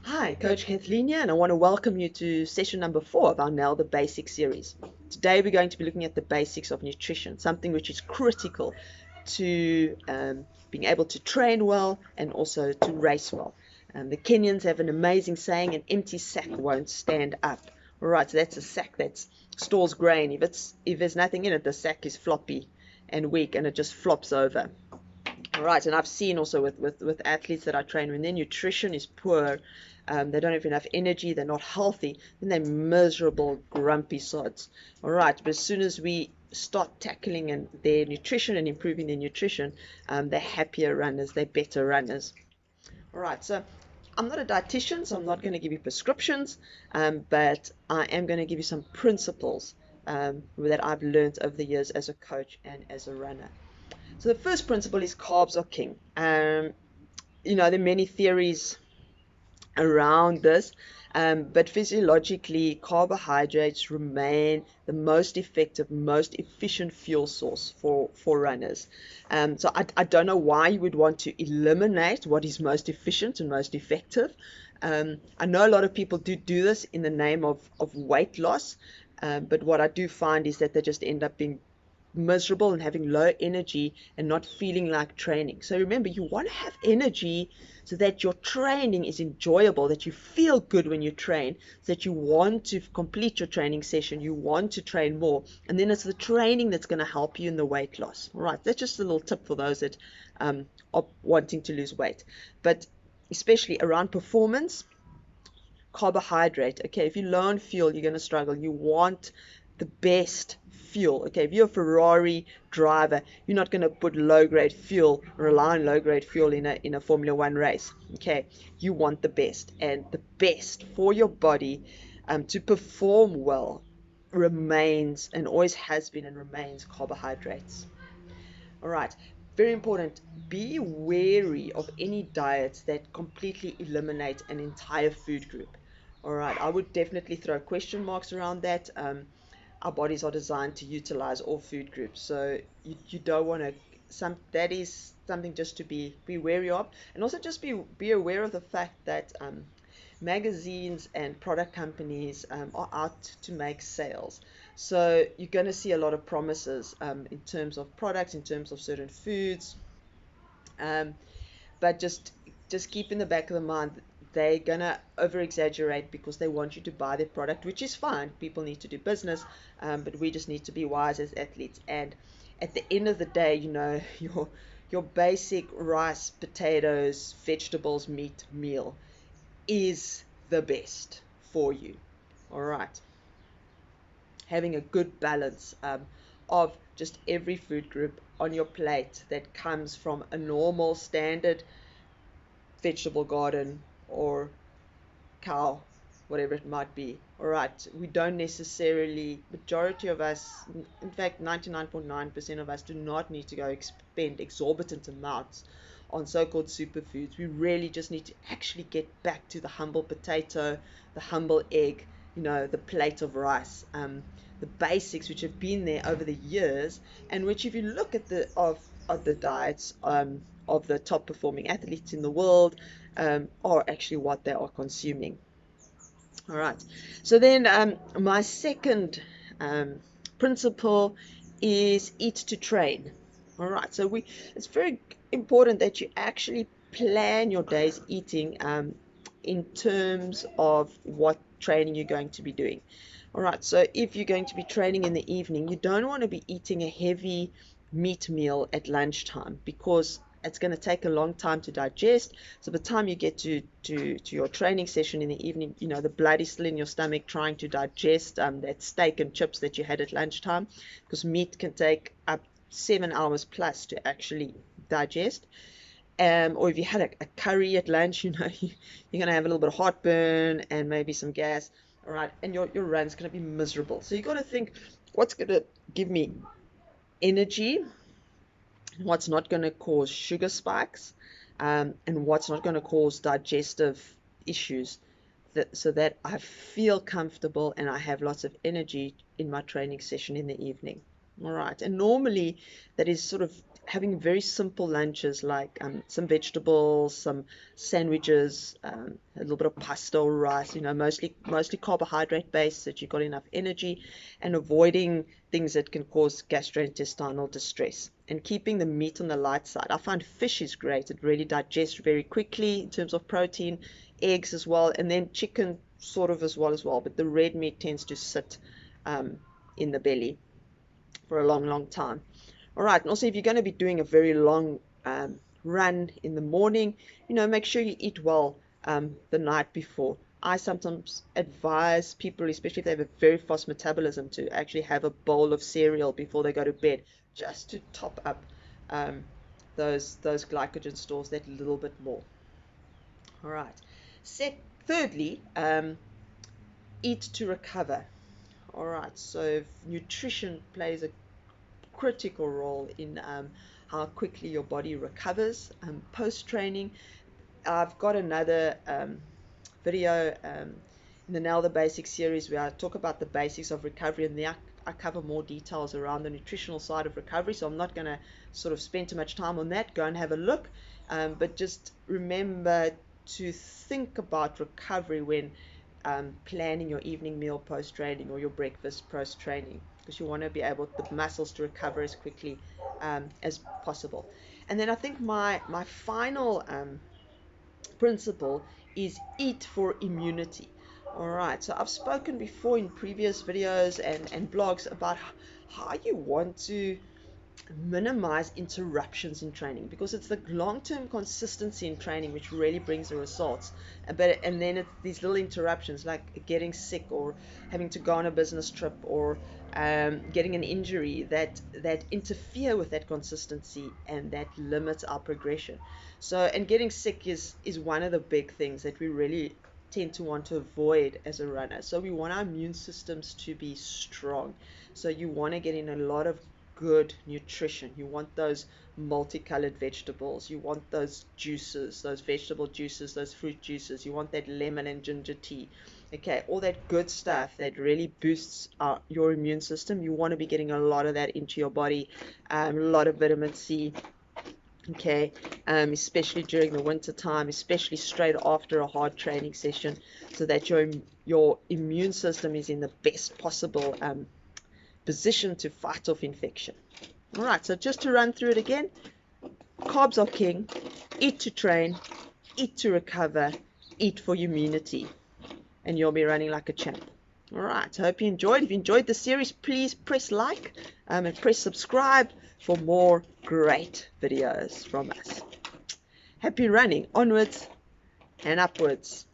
Hi, Coach Kathleen here, and I want to welcome you to session number 4 of our Nail the Basics series. Today we're going to be looking at the basics of nutrition, something which is critical to being able to train well and also to race well. The Kenyans have an amazing saying, an empty sack won't stand up. All right, so that's a sack that stores grain. If there's nothing in it, the sack is floppy and weak and it just flops over. All right, and I've seen also with athletes that I train, when their nutrition is poor, they don't have enough energy, they're not healthy, then they're miserable, grumpy sods. All right, but as soon as we start tackling their nutrition and improving their nutrition, they're happier runners, they're better runners. All right, so I'm not a dietitian, so I'm not going to give you prescriptions, but I am going to give you some principles that I've learned over the years as a coach and as a runner. So the first principle is carbs are king. There are many theories around this, but physiologically, carbohydrates remain the most effective, most efficient fuel source for runners. So I don't know why you would want to eliminate what is most efficient and most effective. I know a lot of people do this in the name of weight loss, but what I do find is that they just end up being miserable and having low energy and not feeling like training. So remember, you want to have energy so that your training is enjoyable, that you feel good when you train, so that you want to complete your training session, you want to train more, and then it's the training that's going to help you in the weight loss. All right, that's just a little tip for those that are wanting to lose weight, but especially around performance. Carbohydrate, okay, if you low on fuel, you're going to struggle. You want the best fuel. Okay, if you're a Ferrari driver, you're not going to put low grade fuel, rely on low grade fuel in a Formula One race. Okay, you want the best, and the best for your body to perform well remains, and always has been and remains, carbohydrates. All right, very important. Be wary of any diets that completely eliminate an entire food group. All right, I would definitely throw question marks around that. Our bodies are designed to utilize all food groups, so you don't want to. That is something just to be wary of, and also just be aware of the fact that magazines and product companies are out to make sales. So you're going to see a lot of promises in terms of products, in terms of certain foods, um, but just keep in the back of the mind, they're gonna over exaggerate because they want you to buy their product, which is fine. People need to do business, but we just need to be wise as athletes. And at the end of the day, your basic rice, potatoes, vegetables, meat meal is the best for you. All right, having a good balance of just every food group on your plate that comes from a normal standard vegetable garden or cow, whatever it might be. All right, we don't necessarily, majority of us, in fact 99.9% of us, do not need to go expend exorbitant amounts on so-called superfoods. We really just need to actually get back to the humble potato, the humble egg, the plate of rice, the basics which have been there over the years, and which, if you look at the diets of the top performing athletes in the world, are actually what they are consuming. All right. So then my second principle is eat to train. All right. So it's very important that you actually plan your day's eating in terms of what training you're going to be doing. All right. So if you're going to be training in the evening, you don't want to be eating a heavy meat meal at lunchtime, because it's going to take a long time to digest. So by the time you get to your training session in the evening, the blood is still in your stomach trying to digest that steak and chips that you had at lunchtime, because meat can take up 7 hours plus to actually digest. Or if you had a curry at lunch, you're going to have a little bit of heartburn and maybe some gas. All right, and your run's going to be miserable. So you got to think, what's going to give me energy, what's not going to cause sugar spikes, and what's not going to cause digestive issues, so that I feel comfortable and I have lots of energy in my training session in the evening. All right, and normally that is sort of having very simple lunches like some vegetables, some sandwiches, a little bit of pasta or rice, mostly carbohydrate based so that you've got enough energy, and avoiding things that can cause gastrointestinal distress. And keeping the meat on the light side. I find fish is great. It really digests very quickly in terms of protein, eggs as well, and then chicken sort of as well. But the red meat tends to sit in the belly for a long time. All right, and also if you're going to be doing a very long run in the morning, make sure you eat well the night before. I sometimes advise people, especially if they have a very fast metabolism, to actually have a bowl of cereal before they go to bed, just to top up those glycogen stores that little bit more. All right. Thirdly, eat to recover. All right, so nutrition plays a critical role in how quickly your body recovers post-training. I've got another video in the Now the Basics series where I talk about the basics of recovery, and there I cover more details around the nutritional side of recovery, so I'm not going to sort of spend too much time on that. Go and have a look, but just remember to think about recovery when planning your evening meal post-training or your breakfast post-training, because you want to be able the muscles to recover as quickly as possible. And then I think my final principle is eat for immunity. All right, so I've spoken before in previous videos and blogs about how you want to minimize interruptions in training, because it's the long-term consistency in training which really brings the results. And then it's these little interruptions like getting sick or having to go on a business trip or getting an injury that interfere with that consistency and that limits our progression. So, and getting sick is one of the big things that we really tend to want to avoid as a runner. So we want our immune systems to be strong. So you want to get in a lot of good nutrition. You want those multicolored vegetables. You want those juices, those vegetable juices, those fruit juices. You want that lemon and ginger tea. Okay, all that good stuff that really boosts your immune system. You want to be getting a lot of that into your body. A lot of vitamin C. Okay, especially during the winter time, especially straight after a hard training session, so that your immune system is in the best possible position to fight off infection. All right, so just to run through it again: carbs are king, eat to train, eat to recover, eat for immunity, and you'll be running like a champ. All right, I hope you enjoyed. If you enjoyed the series, please press like and press subscribe for more great videos from us. Happy running, onwards and upwards.